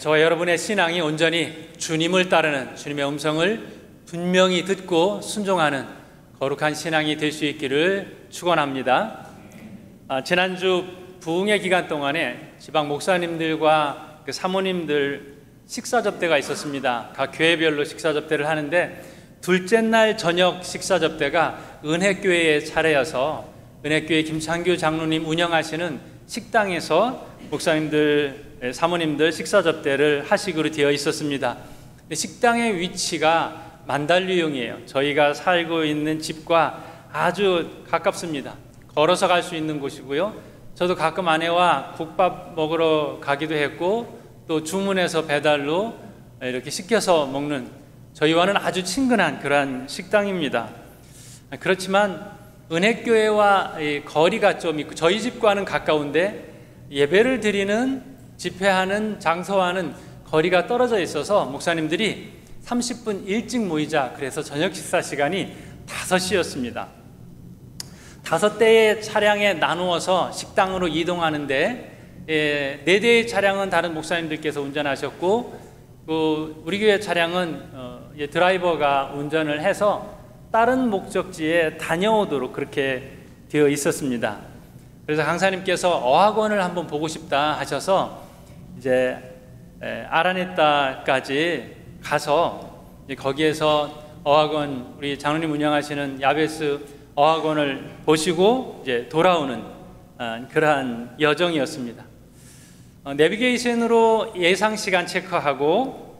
저와 여러분의 신앙이 온전히 주님을 따르는, 주님의 음성을 분명히 듣고 순종하는 거룩한 신앙이 될 수 있기를 축원합니다. 지난주 부흥의 기간 동안에 지방 목사님들과 사모님들 식사 접대가 있었습니다. 각 교회별로 식사 접대를 하는데 둘째 날 저녁 식사 접대가 은혜교회의 차례여서 은혜교회 김창규 장로님 운영하시는 식당에서 목사님들, 사모님들 식사 접대를 하식으로 되어 있었습니다. 식당의 위치가 만달류용이에요. 저희가 살고 있는 집과 아주 가깝습니다. 걸어서 갈 수 있는 곳이고요. 저도 가끔 아내와 국밥 먹으러 가기도 했고 또 주문해서 배달로 이렇게 시켜서 먹는, 저희와는 아주 친근한 그러한 식당입니다. 그렇지만 은혜교회와 거리가 좀 있고 저희 집과는 가까운데 예배를 드리는, 집회하는 장소와는 거리가 떨어져 있어서 목사님들이 30분 일찍 모이자 그래서 저녁 식사 시간이 5시였습니다. 5대의 차량에 나누어서 식당으로 이동하는데 4대의 차량은 다른 목사님들께서 운전하셨고 우리 교회 차량은 드라이버가 운전을 해서 다른 목적지에 다녀오도록 그렇게 되어 있었습니다. 그래서 강사님께서 어학원을 한번 보고 싶다 하셔서 이제 아라네타까지 가서 거기에서 어학원, 우리 장로님 운영하시는 야베스 어학원을 보시고 이제 돌아오는 그러한 여정이었습니다. 내비게이션으로 예상 시간 체크하고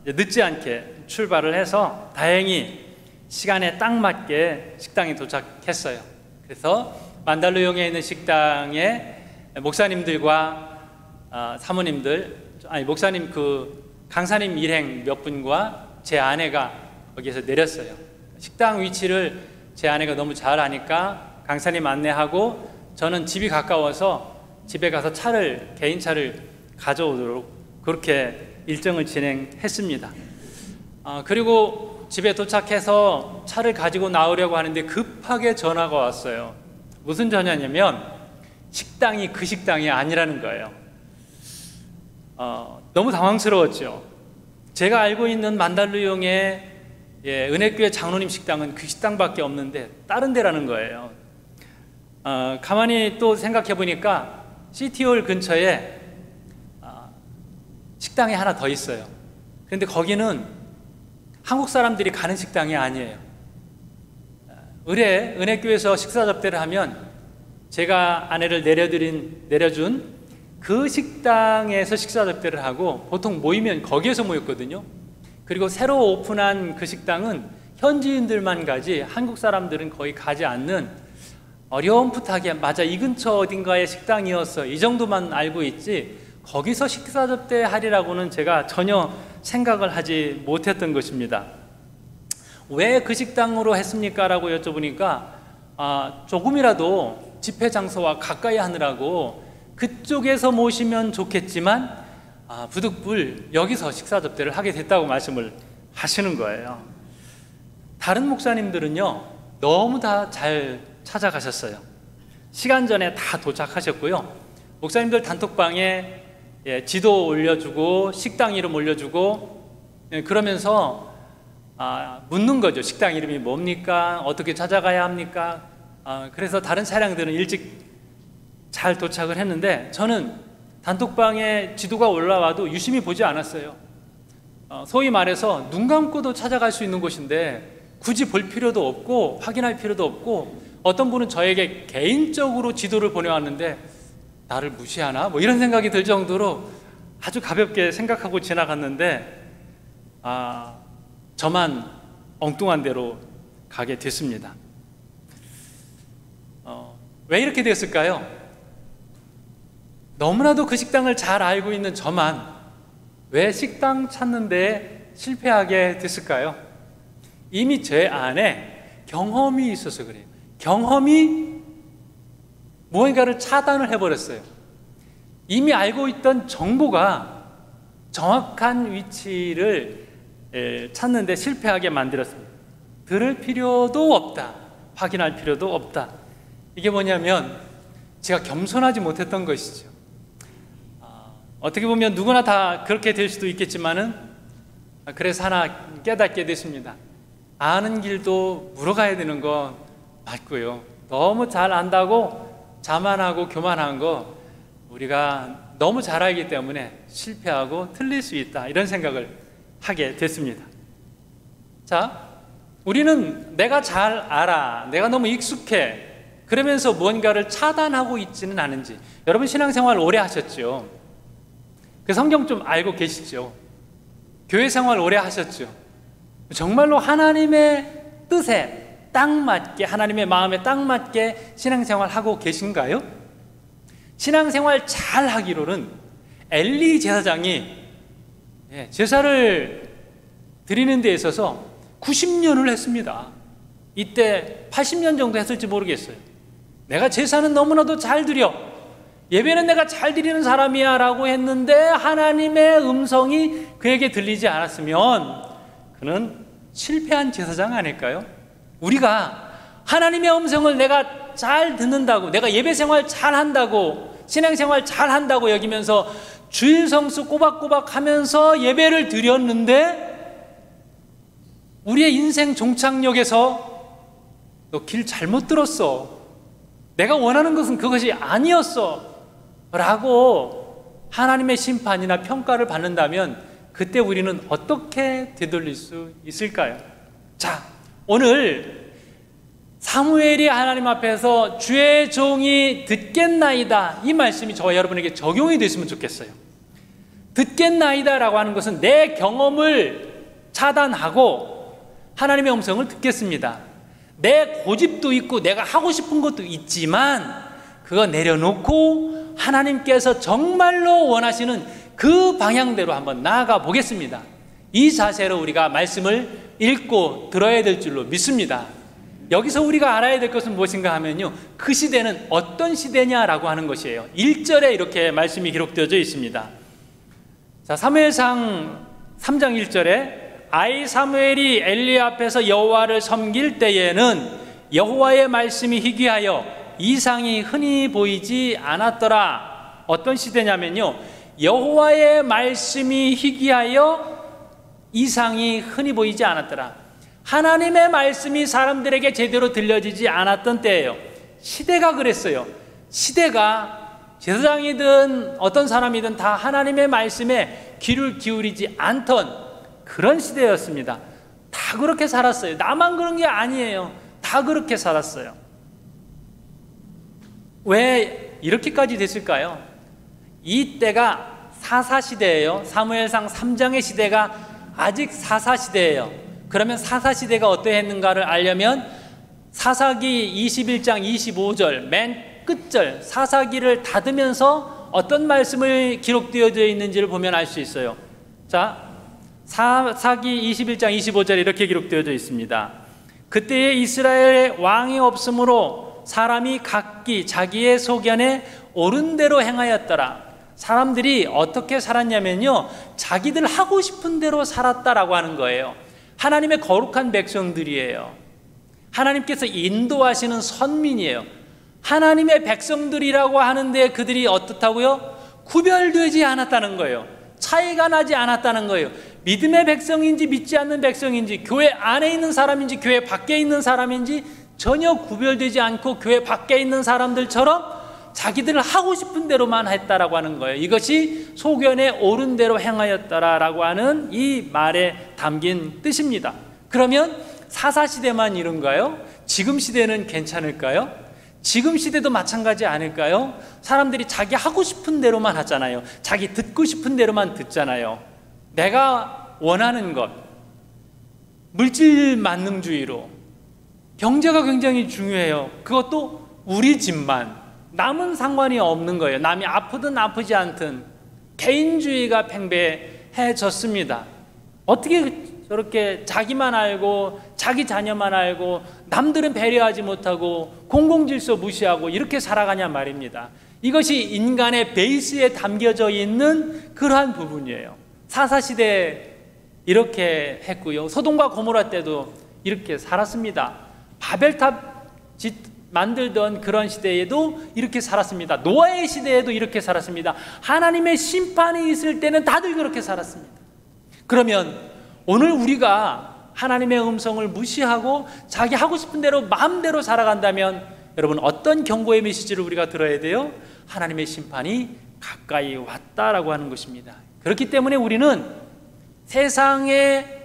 늦지 않게 출발을 해서 다행히 시간에 딱 맞게 식당에 도착했어요. 그래서 만달루용에 있는 식당에 목사님들과 사모님들, 목사님 강사님 일행 몇 분과 제 아내가 거기에서 내렸어요. 식당 위치를 제 아내가 너무 잘 아니까 강사님 안내하고 저는 집이 가까워서 집에 가서 개인 차를 가져오도록 그렇게 일정을 진행했습니다. 그리고 집에 도착해서 차를 가지고 나오려고 하는데 급하게 전화가 왔어요. 무슨 전화냐면 식당이 그 식당이 아니라는 거예요. 너무 당황스러웠죠. 제가 알고 있는 만달루용의 은혜교회 장로님 식당은 그 식당밖에 없는데 다른 데라는 거예요. 가만히 또 생각해 보니까 시티홀 근처에 식당이 하나 더 있어요. 그런데 거기는 한국 사람들이 가는 식당이 아니에요. 은혜교회에서 식사 접대를 하면 제가 아내를 내려준 그 식당에서 식사 접대를 하고 보통 모이면 거기에서 모였거든요. 그리고 새로 오픈한 그 식당은 현지인들만 가지 한국 사람들은 거의 가지 않는 어렴풋하게 맞아 이 근처 어딘가의 식당이었어 이 정도만 알고 있지 거기서 식사 접대하리라고는 제가 전혀 생각을 하지 못했던 것입니다. 왜 그 식당으로 했습니까? 라고 여쭤보니까 조금이라도 집회 장소와 가까이 하느라고 그쪽에서 모시면 좋겠지만 부득불 여기서 식사 접대를 하게 됐다고 말씀을 하시는 거예요. 다른 목사님들은요 너무 다 잘 찾아가셨어요. 시간 전에 다 도착하셨고요. 목사님들 단톡방에 지도 올려주고 식당 이름 올려주고 그러면서 묻는 거죠. 식당 이름이 뭡니까? 어떻게 찾아가야 합니까? 그래서 다른 차량들은 일찍 잘 도착을 했는데 저는 단톡방에 지도가 올라와도 유심히 보지 않았어요. 소위 말해서 눈 감고도 찾아갈 수 있는 곳인데 굳이 볼 필요도 없고 확인할 필요도 없고 어떤 분은 저에게 개인적으로 지도를 보내왔는데 나를 무시하나? 이런 생각이 들 정도로 아주 가볍게 생각하고 지나갔는데 저만 엉뚱한 데로 가게 됐습니다. 왜 이렇게 됐을까요? 너무나도 그 식당을 잘 알고 있는 저만 왜 식당 찾는 데 실패하게 됐을까요? 이미 제 안에 경험이 있어서 그래요. 경험이 무언가를 차단을 해버렸어요. 이미 알고 있던 정보가 정확한 위치를 찾는 데 실패하게 만들었습니다. 들을 필요도 없다. 확인할 필요도 없다. 이게 뭐냐면 제가 겸손하지 못했던 것이죠. 어떻게 보면 누구나 다 그렇게 될 수도 있겠지만은 그래서 하나 깨닫게 됐습니다. 아는 길도 물어가야 되는 거 맞고요. 너무 잘 안다고 자만하고 교만한 거 우리가 너무 잘 알기 때문에 실패하고 틀릴 수 있다, 이런 생각을 하게 됐습니다. 자, 우리는 내가 잘 알아, 내가 너무 익숙해, 그러면서 무언가를 차단하고 있지는 않은지. 여러분 신앙생활 오래 하셨죠? 그 성경 좀 알고 계시죠? 교회 생활 오래 하셨죠? 정말로 하나님의 뜻에 딱 맞게, 하나님의 마음에 딱 맞게 신앙생활 하고 계신가요? 신앙생활 잘 하기로는 엘리 제사장이 제사를 드리는 데 있어서 90년을 했습니다. 이때 80년 정도 했을지 모르겠어요. 내가 제사는 너무나도 잘 드려, 예배는 내가 잘 드리는 사람이야 라고 했는데 하나님의 음성이 그에게 들리지 않았으면 그는 실패한 제사장 아닐까요? 우리가 하나님의 음성을 내가 잘 듣는다고, 내가 예배 생활 잘 한다고, 신앙 생활 잘 한다고 여기면서 주일 성수 꼬박꼬박 하면서 예배를 드렸는데 우리의 인생 종착역에서 너 길 잘못 들었어, 내가 원하는 것은 그것이 아니었어 라고 하나님의 심판이나 평가를 받는다면 그때 우리는 어떻게 되돌릴 수 있을까요? 자, 오늘 사무엘이 하나님 앞에서 주의 종이 듣겠나이다, 이 말씀이 저와 여러분에게 적용이 됐으면 좋겠어요. 듣겠나이다 라고 하는 것은 내 경험을 차단하고 하나님의 음성을 듣겠습니다. 내 고집도 있고 내가 하고 싶은 것도 있지만 그거 내려놓고 하나님께서 정말로 원하시는 그 방향대로 한번 나아가 보겠습니다. 이 자세로 우리가 말씀을 읽고 들어야 될 줄로 믿습니다. 여기서 우리가 알아야 될 것은 무엇인가 하면요, 그 시대는 어떤 시대냐라고 하는 것이에요. 1절에 이렇게 말씀이 기록되어져 있습니다. 자, 사무엘상 3장 1절에 아이 사무엘이 엘리 앞에서 여호와를 섬길 때에는 여호와의 말씀이 희귀하여 이상이 흔히 보이지 않았더라. 어떤 시대냐면요, 여호와의 말씀이 희귀하여 이상이 흔히 보이지 않았더라. 하나님의 말씀이 사람들에게 제대로 들려지지 않았던 때예요. 시대가 그랬어요. 시대가 제사장이든 어떤 사람이든 다 하나님의 말씀에 귀를 기울이지 않던 그런 시대였습니다. 다 그렇게 살았어요. 나만 그런 게 아니에요. 다 그렇게 살았어요. 왜 이렇게까지 됐을까요? 이때가 사사시대예요. 사무엘상 3장의 시대가 아직 사사시대예요. 그러면 사사시대가 어떠했는가를 알려면 사사기 21장 25절 맨 끝절 사사기를 닫으면서 어떤 말씀을 기록되어져 있는지를 보면 알 수 있어요. 자, 사사기 21장 25절에 이렇게 기록되어져 있습니다. 그때에 이스라엘에 왕이 없으므로 사람이 각기 자기의 소견에 옳은 대로 행하였더라. 사람들이 어떻게 살았냐면요, 자기들 하고 싶은 대로 살았다라고 하는 거예요. 하나님의 거룩한 백성들이에요. 하나님께서 인도하시는 선민이에요. 하나님의 백성들이라고 하는데 그들이 어떻다고요? 구별되지 않았다는 거예요. 차이가 나지 않았다는 거예요. 믿음의 백성인지 믿지 않는 백성인지, 교회 안에 있는 사람인지 교회 밖에 있는 사람인지 전혀 구별되지 않고 교회 밖에 있는 사람들처럼 자기들 하고 싶은 대로만 했다라고 하는 거예요. 이것이 소견에 옳은 대로 행하였다라고 하는 이 말에 담긴 뜻입니다. 그러면 사사시대만 이런가요? 지금 시대는 괜찮을까요? 지금 시대도 마찬가지 아닐까요? 사람들이 자기 하고 싶은 대로만 하잖아요. 자기 듣고 싶은 대로만 듣잖아요. 내가 원하는 것, 물질 만능주의로, 경제가 굉장히 중요해요. 그것도 우리 집만, 남은 상관이 없는 거예요. 남이 아프든 아프지 않든 개인주의가 팽배해졌습니다. 어떻게 저렇게 자기만 알고 자기 자녀만 알고 남들은 배려하지 못하고 공공질서 무시하고 이렇게 살아가냐 말입니다. 이것이 인간의 베이스에 담겨져 있는 그러한 부분이에요. 사사시대 이렇게 했고요. 소돔과 고모라 때도 이렇게 살았습니다. 바벨탑 만들던 그런 시대에도 이렇게 살았습니다. 노아의 시대에도 이렇게 살았습니다. 하나님의 심판이 있을 때는 다들 그렇게 살았습니다. 그러면 오늘 우리가 하나님의 음성을 무시하고 자기 하고 싶은 대로 마음대로 살아간다면 여러분 어떤 경고의 메시지를 우리가 들어야 돼요? 하나님의 심판이 가까이 왔다라고 하는 것입니다. 그렇기 때문에 우리는 세상의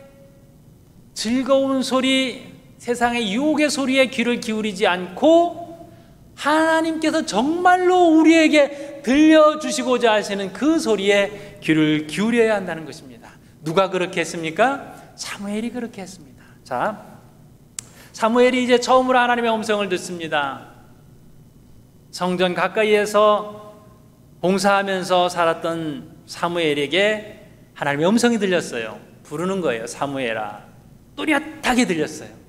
즐거운 소리, 세상의 유혹의 소리에 귀를 기울이지 않고 하나님께서 정말로 우리에게 들려주시고자 하시는 그 소리에 귀를 기울여야 한다는 것입니다. 누가 그렇게 했습니까? 사무엘이 그렇게 했습니다. 자, 사무엘이 이제 처음으로 하나님의 음성을 듣습니다. 성전 가까이에서 봉사하면서 살았던 사무엘에게 하나님의 음성이 들렸어요. 부르는 거예요. 사무엘아. 또렷하게 들렸어요.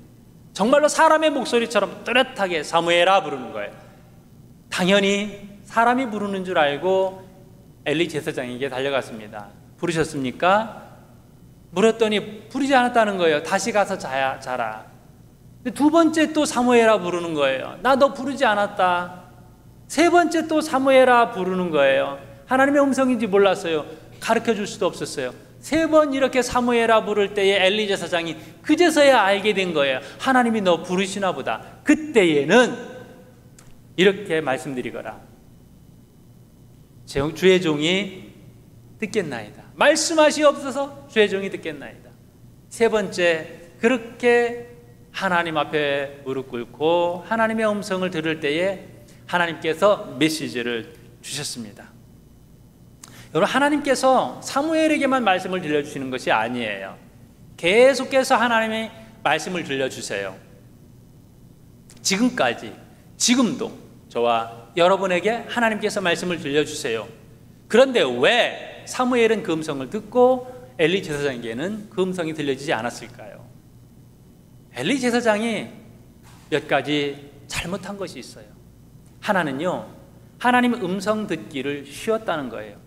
정말로 사람의 목소리처럼 또렷하게 사무엘아 부르는 거예요. 당연히 사람이 부르는 줄 알고 엘리 제사장에게 달려갔습니다. 부르셨습니까? 물었더니 부르지 않았다는 거예요. 다시 가서 자라. 두 번째 또 사무엘아 부르는 거예요. 나 너 부르지 않았다. 세 번째 또 사무엘아 부르는 거예요. 하나님의 음성인지 몰랐어요. 가르쳐 줄 수도 없었어요. 세 번 이렇게 사무엘아 부를 때에 엘리 제사장이 그제서야 알게 된 거예요. 하나님이 너 부르시나 보다. 그때에는 이렇게 말씀드리거라. 주의 종이 듣겠나이다. 말씀하시옵소서. 주의 종이 듣겠나이다. 세 번째, 그렇게 하나님 앞에 무릎 꿇고 하나님의 음성을 들을 때에 하나님께서 메시지를 주셨습니다. 여러분, 하나님께서 사무엘에게만 말씀을 들려주시는 것이 아니에요. 계속해서 하나님의 말씀을 들려주세요. 지금까지, 지금도 저와 여러분에게 하나님께서 말씀을 들려주세요. 그런데 왜 사무엘은 그 음성을 듣고 엘리 제사장에게는 그 음성이 들려지지 않았을까요? 엘리 제사장이 몇 가지 잘못한 것이 있어요. 하나는요, 하나님 음성 듣기를 쉬었다는 거예요.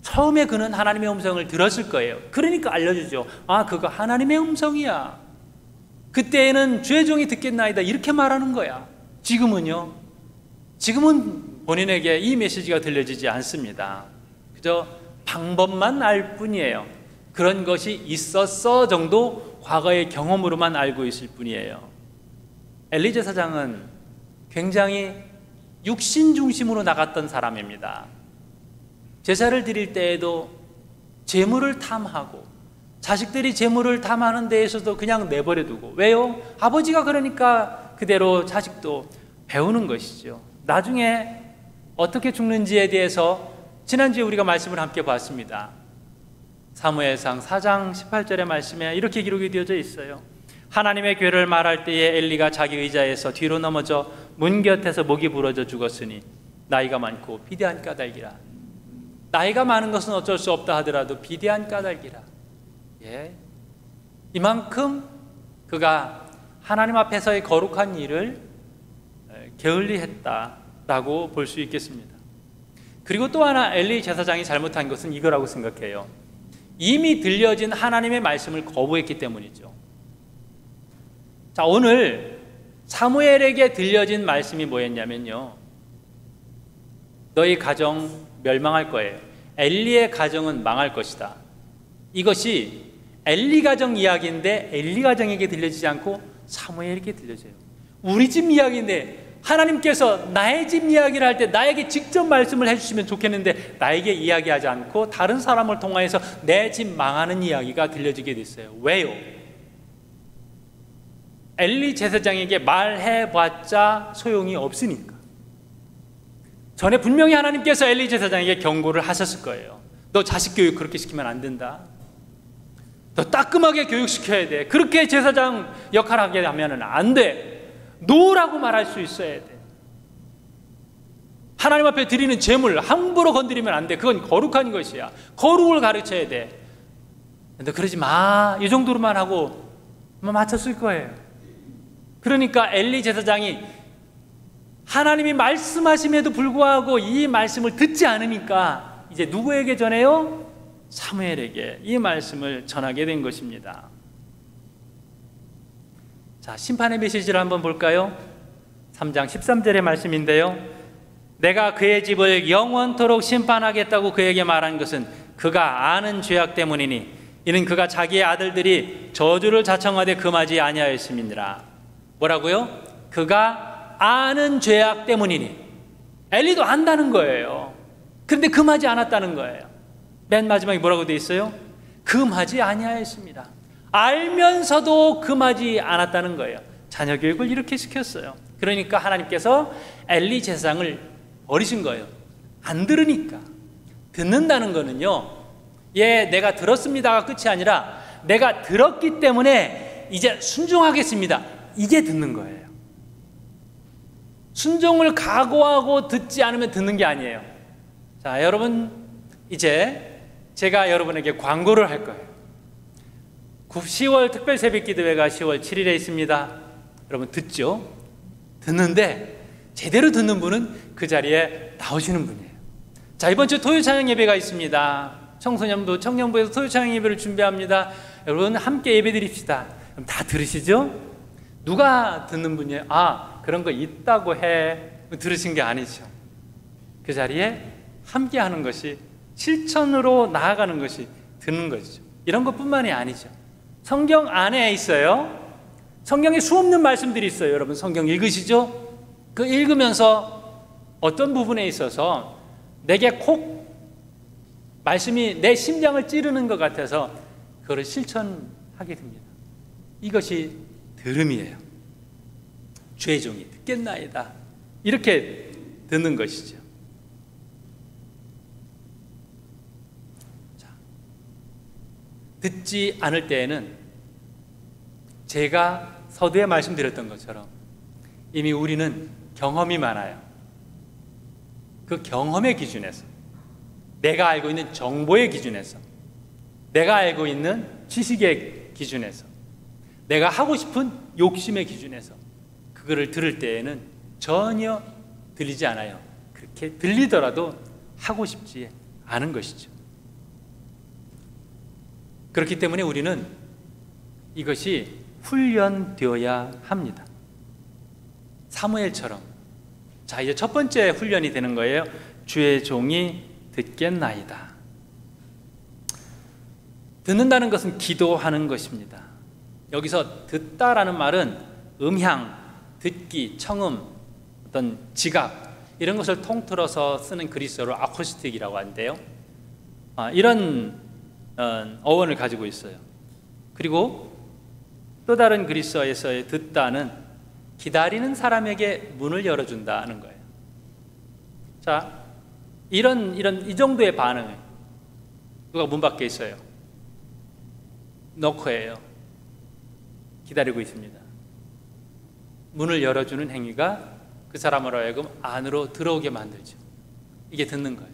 처음에 그는 하나님의 음성을 들었을 거예요. 그러니까 알려주죠. 아, 그거 하나님의 음성이야. 그때에는 주의 종이 듣겠나이다 이렇게 말하는 거야. 지금은요, 지금은 본인에게 이 메시지가 들려지지 않습니다. 그저 방법만 알 뿐이에요. 그런 것이 있었어 정도 과거의 경험으로만 알고 있을 뿐이에요. 엘리 제사장은 굉장히 육신 중심으로 나갔던 사람입니다. 제사를 드릴 때에도 재물을 탐하고 자식들이 재물을 탐하는 데에서도 그냥 내버려 두고, 왜요? 아버지가 그러니까 그대로 자식도 배우는 것이죠. 나중에 어떻게 죽는지에 대해서 지난주에 우리가 말씀을 함께 봤습니다. 사무엘상 4장 18절의 말씀에 이렇게 기록이 되어져 있어요. 하나님의 괴를 말할 때에 엘리가 자기 의자에서 뒤로 넘어져 문 곁에서 목이 부러져 죽었으니 나이가 많고 비대한 까닭이라. 나이가 많은 것은 어쩔 수 없다 하더라도 비대한 까닭이라. 예, 이만큼 그가 하나님 앞에서의 거룩한 일을 게을리했다라고 볼 수 있겠습니다. 그리고 또 하나 엘리 제사장이 잘못한 것은 이거라고 생각해요. 이미 들려진 하나님의 말씀을 거부했기 때문이죠. 자, 오늘 사무엘에게 들려진 말씀이 뭐였냐면요, 너희 가정 멸망할 거예요. 엘리의 가정은 망할 것이다. 이것이 엘리 가정 이야기인데 엘리 가정에게 들려지지 않고 사무엘에게 들려져요. 우리 집 이야기인데 하나님께서 나의 집 이야기를 할 때 나에게 직접 말씀을 해주시면 좋겠는데 나에게 이야기하지 않고 다른 사람을 통하여서 내 집 망하는 이야기가 들려지게 됐어요. 왜요? 엘리 제사장에게 말해봤자 소용이 없으니까. 전에 분명히 하나님께서 엘리 제사장에게 경고를 하셨을 거예요. 너 자식 교육 그렇게 시키면 안 된다. 너 따끔하게 교육시켜야 돼. 그렇게 제사장 역할을 하게 하면 안 돼. 노라고 말할 수 있어야 돼. 하나님 앞에 드리는 제물 함부로 건드리면 안 돼. 그건 거룩한 것이야. 거룩을 가르쳐야 돼. 근데 그러지 마. 이 정도로만 하고 맞췄을 거예요. 그러니까 엘리 제사장이 하나님이 말씀하심에도 불구하고 이 말씀을 듣지 않으니까 이제 누구에게 전해요? 사무엘에게 이 말씀을 전하게 된 것입니다. 자, 심판의 메시지를 한번 볼까요? 3장 13절의 말씀인데요. 내가 그의 집을 영원토록 심판하겠다고 그에게 말한 것은 그가 아는 죄악 때문이니 이는 그가 자기의 아들들이 저주를 자청하되 금하지 아니하였음이니라. 뭐라고요? 그가 아는 죄악 때문이니. 엘리도 안다는 거예요. 그런데 금하지 않았다는 거예요. 맨 마지막에 뭐라고 되어 있어요? 금하지 아니하였습니다. 알면서도 금하지 않았다는 거예요. 자녀 교육을 이렇게 시켰어요. 그러니까 하나님께서 엘리 제사장을 버리신 거예요. 안 들으니까. 듣는다는 거는요, 내가 들었습니다가 끝이 아니라 내가 들었기 때문에 이제 순종하겠습니다, 이게 듣는 거예요. 순종을 각오하고 듣지 않으면 듣는 게 아니에요. 자, 여러분, 이제 제가 여러분에게 광고를 할 거예요. 10월 특별 새벽기도회가 10월 7일에 있습니다. 여러분 듣죠? 듣는데 제대로 듣는 분은 그 자리에 나오시는 분이에요. 자, 이번 주 토요 찬양 예배가 있습니다. 청소년부, 청년부에서 토요 찬양 예배를 준비합니다. 여러분 함께 예배 드립시다. 그럼 다 들으시죠? 누가 듣는 분이에요? 그런 거 있다고 해. 들으신 게 아니죠. 그 자리에 함께 하는 것이, 실천으로 나아가는 것이 듣는 것이죠. 이런 것뿐만이 아니죠. 성경 안에 있어요. 성경에 수없는 말씀들이 있어요. 여러분 성경 읽으시죠? 그 읽으면서 어떤 부분에 있어서 내게 콕 말씀이 내 심장을 찌르는 것 같아서 그거를 실천하게 됩니다. 이것이 들음이에요. 주의 종이 듣겠나이다, 이렇게 듣는 것이죠. 자, 듣지 않을 때에는 제가 서두에 말씀드렸던 것처럼 이미 우리는 경험이 많아요. 그 경험의 기준에서, 내가 알고 있는 정보의 기준에서, 내가 알고 있는 지식의 기준에서, 내가 하고 싶은 욕심의 기준에서 그거를 들을 때에는 전혀 들리지 않아요. 그렇게 들리더라도 하고 싶지 않은 것이죠. 그렇기 때문에 우리는 이것이 훈련되어야 합니다. 사무엘처럼. 자, 이제 첫 번째 훈련이 되는 거예요. 주의 종이 듣겠나이다. 듣는다는 것은 기도하는 것입니다. 여기서 듣다라는 말은 음향, 듣기, 청음, 어떤 지각, 이런 것을 통틀어서 쓰는 그리스어로 아코스틱이라고 하는데요. 이런 어원을 가지고 있어요. 그리고 또 다른 그리스어에서의 듣다는 기다리는 사람에게 문을 열어준다는 거예요. 자, 이 정도의 반응을, 누가 문 밖에 있어요. 노크예요. 기다리고 있습니다. 문을 열어주는 행위가 그 사람으로 하여금 안으로 들어오게 만들죠. 이게 듣는 거예요.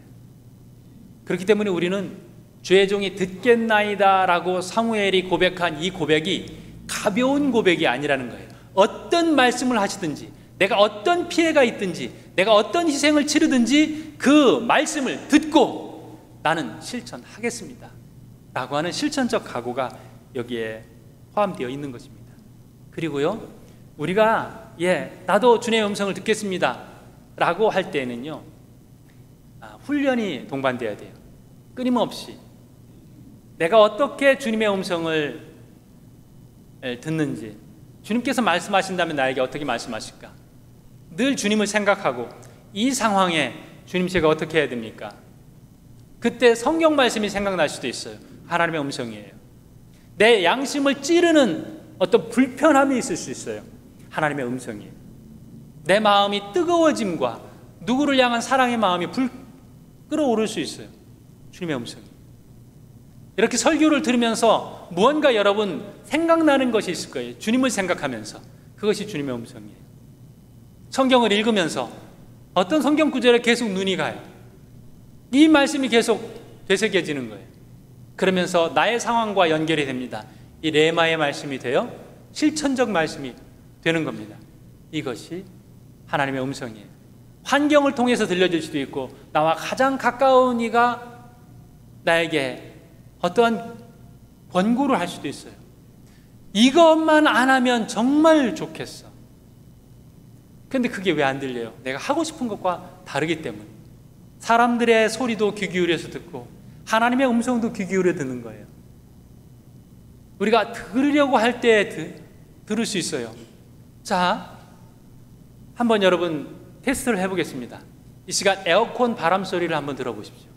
그렇기 때문에 우리는 주의 종이 듣겠나이다 라고 사무엘이 고백한 이 고백이 가벼운 고백이 아니라는 거예요. 어떤 말씀을 하시든지, 내가 어떤 피해가 있든지, 내가 어떤 희생을 치르든지 그 말씀을 듣고 나는 실천하겠습니다 라고 하는 실천적 각오가 여기에 포함되어 있는 것입니다. 그리고요, 우리가 나도 주님의 음성을 듣겠습니다 라고 할 때는요, 훈련이 동반되어야 돼요. 끊임없이 내가 어떻게 주님의 음성을 듣는지, 주님께서 말씀하신다면 나에게 어떻게 말씀하실까, 늘 주님을 생각하고 이 상황에 주님 제가 어떻게 해야 됩니까? 그때 성경 말씀이 생각날 수도 있어요. 하나님의 음성이에요. 내 양심을 찌르는 어떤 불편함이 있을 수 있어요. 하나님의 음성이에요. 내 마음이 뜨거워짐과 누구를 향한 사랑의 마음이 끓어오를 수 있어요. 주님의 음성이에요. 이렇게 설교를 들으면서 무언가 여러분 생각나는 것이 있을 거예요. 주님을 생각하면서. 그것이 주님의 음성이에요. 성경을 읽으면서 어떤 성경 구절에 계속 눈이 가요. 이 말씀이 계속 되새겨지는 거예요. 그러면서 나의 상황과 연결이 됩니다. 이 레마의 말씀이 되어 실천적 말씀이 되는 겁니다. 이것이 하나님의 음성이에요. 환경을 통해서 들려질 수도 있고, 나와 가장 가까운 이가 나에게 어떠한 권고를 할 수도 있어요. 이것만 안 하면 정말 좋겠어. 근데 그게 왜 안 들려요? 내가 하고 싶은 것과 다르기 때문에. 사람들의 소리도 귀 기울여서 듣고 하나님의 음성도 귀 기울여 듣는 거예요. 우리가 들으려고 할 때 들을 수 있어요. 자, 한번 여러분 테스트를 해보겠습니다. 이 시간 에어컨 바람 소리를 한번 들어보십시오.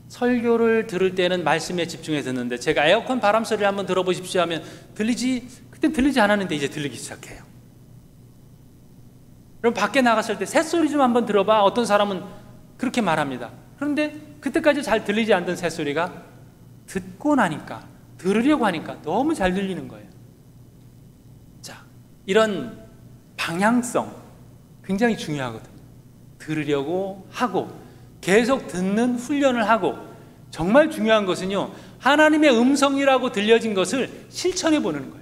설교를 들을 때는 말씀에 집중해 듣는데 제가 에어컨 바람 소리를 한번 들어보십시오 하면 그때 들리지 않았는데 이제 들리기 시작해요. 그럼 밖에 나갔을 때 새소리 좀 한번 들어봐. 어떤 사람은 그렇게 말합니다. 그런데 그때까지 잘 들리지 않던 새소리가 듣고 나니까, 들으려고 하니까 너무 잘 들리는 거예요. 자, 이런 방향성 굉장히 중요하거든요. 들으려고 하고 계속 듣는 훈련을 하고, 정말 중요한 것은요, 하나님의 음성이라고 들려진 것을 실천해 보는 거예요.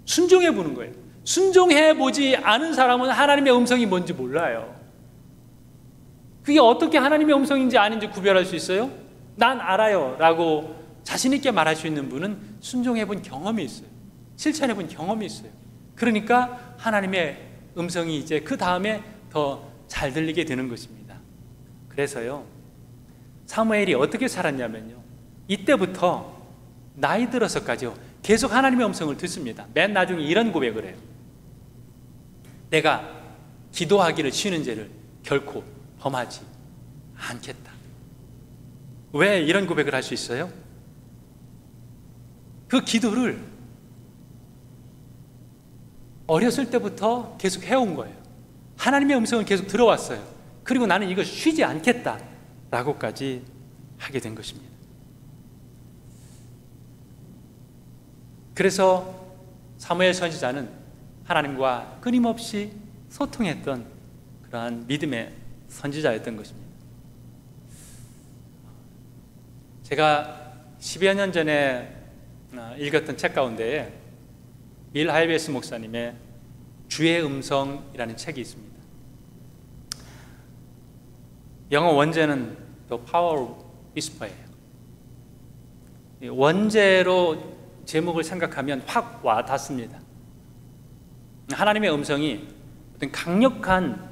순종해 보는 거예요. 순종해 보지 않은 사람은 하나님의 음성이 뭔지 몰라요. 그게 어떻게 하나님의 음성인지 아닌지 구별할 수 있어요? 난 알아요 라고 자신 있게 말할 수 있는 분은 순종해 본 경험이 있어요. 실천해 본 경험이 있어요. 그러니까 하나님의 음성이 이제 그 다음에 더 잘 들리게 되는 것입니다. 그래서요, 사무엘이 어떻게 살았냐면요, 이때부터 나이 들어서까지요 계속 하나님의 음성을 듣습니다. 맨 나중에 이런 고백을 해요. 내가 기도하기를 쉬는 죄를 결코 범하지 않겠다. 왜 이런 고백을 할 수 있어요? 그 기도를 어렸을 때부터 계속 해온 거예요. 하나님의 음성을 계속 들어왔어요. 그리고 나는 이걸 쉬지 않겠다 라고까지 하게 된 것입니다. 그래서 사무엘 선지자는 하나님과 끊임없이 소통했던 그러한 믿음의 선지자였던 것입니다. 제가 10여 년 전에 읽었던 책 가운데에 빌 하이베스 목사님의 주의 음성이라는 책이 있습니다. 영어 원제는 The Power of Whisper예요. 원제로 제목을 생각하면 확 와닿습니다. 하나님의 음성이 어떤 강력한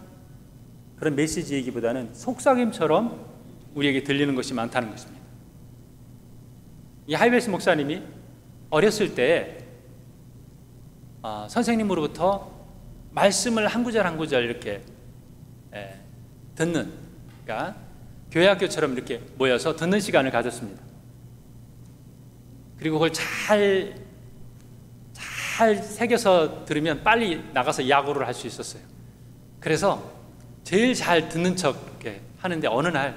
그런 메시지이기보다는 속삭임처럼 우리에게 들리는 것이 많다는 것입니다. 이 하이베스 목사님이 어렸을 때 선생님으로부터 말씀을 한 구절 한 구절 이렇게 듣는, 그러니까 교회 학교처럼 이렇게 모여서 듣는 시간을 가졌습니다. 그리고 그걸 잘 새겨서 들으면 빨리 나가서 야구를 할 수 있었어요. 그래서 제일 잘 듣는 척 이렇게 하는데 어느 날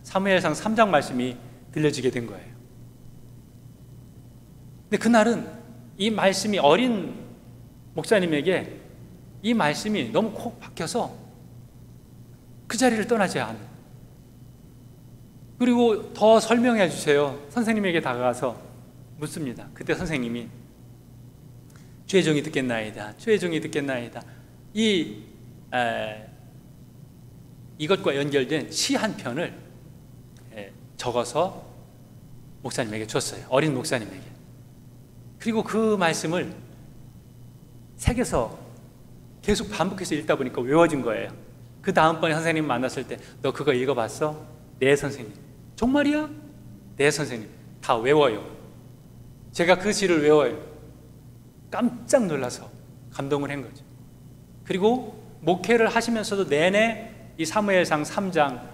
사무엘상 3장 말씀이 들려지게 된 거예요. 근데 그날은 이 말씀이 어린 목사님에게 이 말씀이 너무 콕 박혀서 그 자리를 떠나지 않은. 그리고 더 설명해 주세요. 선생님에게 다가가서 묻습니다. 그때 선생님이 주의 종이 듣겠나이다. 주의 종이 듣겠나이다. 이것과 연결된 시 한 편을 적어서 목사님에게 줬어요. 어린 목사님에게. 그리고 그 말씀을 새겨서 계속 반복해서 읽다 보니까 외워진 거예요. 그 다음번에 선생님 만났을 때 너 그거 읽어봤어? 네 선생님. 정말이야? 네 선생님. 다 외워요. 제가 그 시를 외워요. 깜짝 놀라서 감동을 한 거죠. 그리고 목회를 하시면서도 내내 이 사무엘상 3장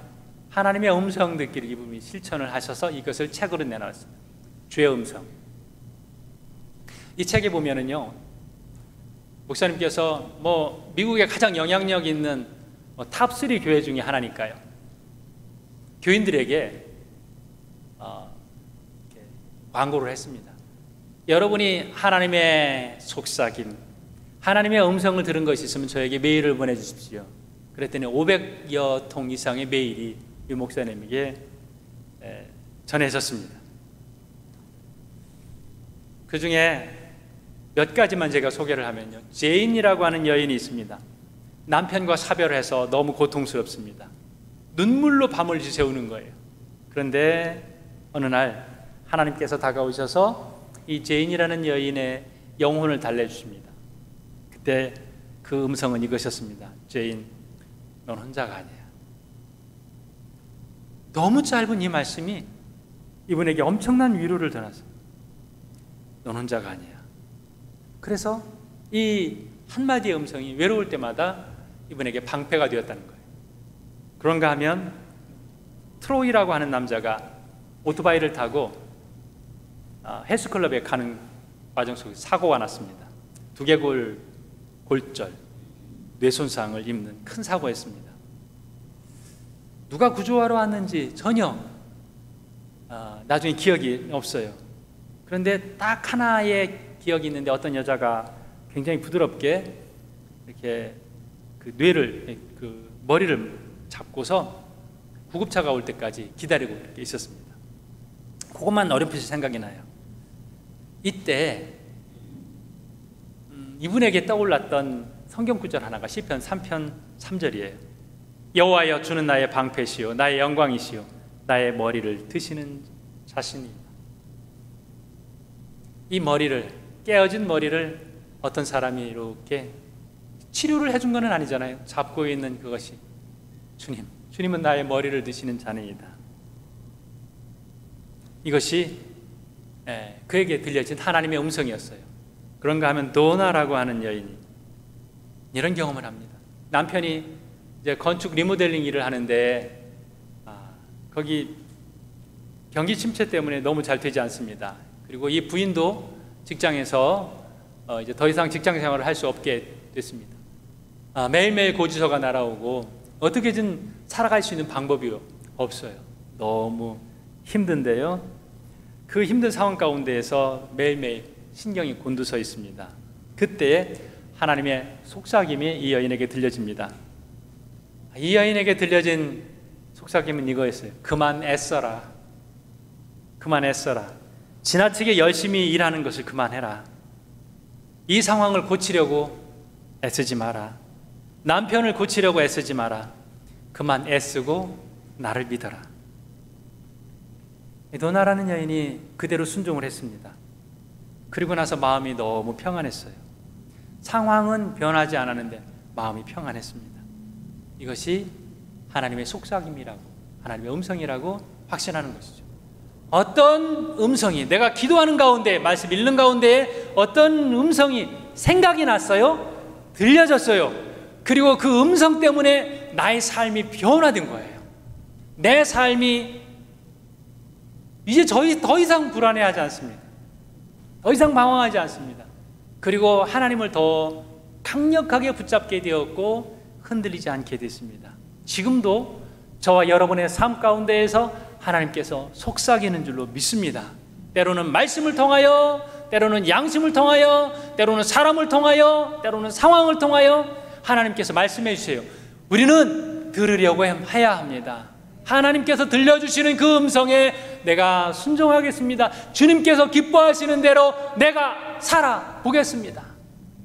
하나님의 음성 듣기를 이분이 실천을 하셔서 이것을 책으로 내놨습니다. 주의 음성. 이 책에 보면은요, 목사님께서 미국에 가장 영향력 있는 탑3 교회 중에 하나니까요, 교인들에게 광고를 했습니다. 여러분이 하나님의 속삭임, 하나님의 음성을 들은 것이 있으면 저에게 메일을 보내주십시오. 그랬더니 500여 통 이상의 메일이 이 목사님에게 전해졌습니다. 그 중에 몇 가지만 제가 소개를 하면요, 제인이라고 하는 여인이 있습니다. 남편과 사별해서 너무 고통스럽습니다. 눈물로 밤을 지새우는 거예요. 그런데 어느 날 하나님께서 다가오셔서 이 제인이라는 여인의 영혼을 달래주십니다. 그때 그 음성은 이것이었습니다. 제인, 넌 혼자가 아니야. 너무 짧은 이 말씀이 이분에게 엄청난 위로를 전했어요. 넌 혼자가 아니야. 그래서 이 한마디의 음성이 외로울 때마다 이분에게 방패가 되었다는 거예요. 그런가 하면 트로이라고 하는 남자가 오토바이를 타고 헬스클럽에 가는 과정 속에 사고가 났습니다. 두개골 골절, 뇌손상을 입는 큰 사고였습니다. 누가 구조하러 왔는지 전혀 나중에 기억이 없어요. 그런데 딱 하나의 기억이 있는데 어떤 여자가 굉장히 부드럽게 이렇게 그 뇌를, 그 머리를 잡고서 구급차가 올 때까지 기다리고 이렇게 있었습니다. 그것만 어렴풋이 생각이 나요. 이때 이분에게 떠올랐던 성경 구절 하나가 시편 3편 3절이에요. 여호와여, 주는 나의 방패시요 나의 영광이시요 나의 머리를 드시는 자신이다. 이 머리를, 깨어진 머리를 어떤 사람이 이렇게 치료를 해준 건 아니잖아요. 잡고 있는 그것이 주님은 나의 머리를 드시는 자네이다. 이것이 그에게 들려진 하나님의 음성이었어요. 그런가 하면 도나라고 하는 여인이 이런 경험을 합니다. 남편이 이제 건축 리모델링 일을 하는데 거기 경기 침체 때문에 너무 잘 되지 않습니다. 그리고 이 부인도 직장에서 이제 더 이상 직장 생활을 할 수 없게 됐습니다. 매일매일 고지서가 날아오고 어떻게든 살아갈 수 있는 방법이 없어요. 너무 힘든데요. 그 힘든 상황 가운데에서 매일매일 신경이 곤두서 있습니다. 그때 하나님의 속삭임이 이 여인에게 들려집니다. 이 여인에게 들려진 속삭임은 이거였어요. 그만 애써라. 그만 애써라. 지나치게 열심히 일하는 것을 그만해라. 이 상황을 고치려고 애쓰지 마라. 남편을 고치려고 애쓰지 마라. 그만 애쓰고 나를 믿어라. 도나라는 여인이 그대로 순종을 했습니다. 그리고 나서 마음이 너무 평안했어요. 상황은 변하지 않았는데 마음이 평안했습니다. 이것이 하나님의 속삭임이라고, 하나님의 음성이라고 확신하는 것이죠. 어떤 음성이, 내가 기도하는 가운데, 말씀 읽는 가운데 어떤 음성이 생각이 났어요? 들려졌어요. 그리고 그 음성 때문에 나의 삶이 변화된 거예요. 내 삶이 이제 더 이상 불안해하지 않습니다. 더 이상 방황하지 않습니다. 그리고 하나님을 더 강력하게 붙잡게 되었고 흔들리지 않게 됐습니다. 지금도 저와 여러분의 삶 가운데에서 하나님께서 속삭이는 줄로 믿습니다. 때로는 말씀을 통하여, 때로는 양심을 통하여, 때로는 사람을 통하여, 때로는 상황을 통하여 하나님께서 말씀해 주세요. 우리는 들으려고 해야 합니다. 하나님께서 들려주시는 그 음성에 내가 순종하겠습니다. 주님께서 기뻐하시는 대로 내가 살아보겠습니다.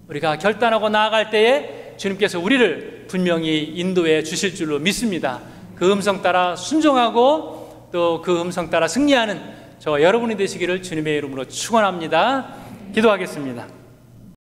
우리가 결단하고 나아갈 때에 주님께서 우리를 분명히 인도해 주실 줄로 믿습니다. 그 음성 따라 순종하고 또 그 음성 따라 승리하는 저와 여러분이 되시기를 주님의 이름으로 축원합니다. 기도하겠습니다.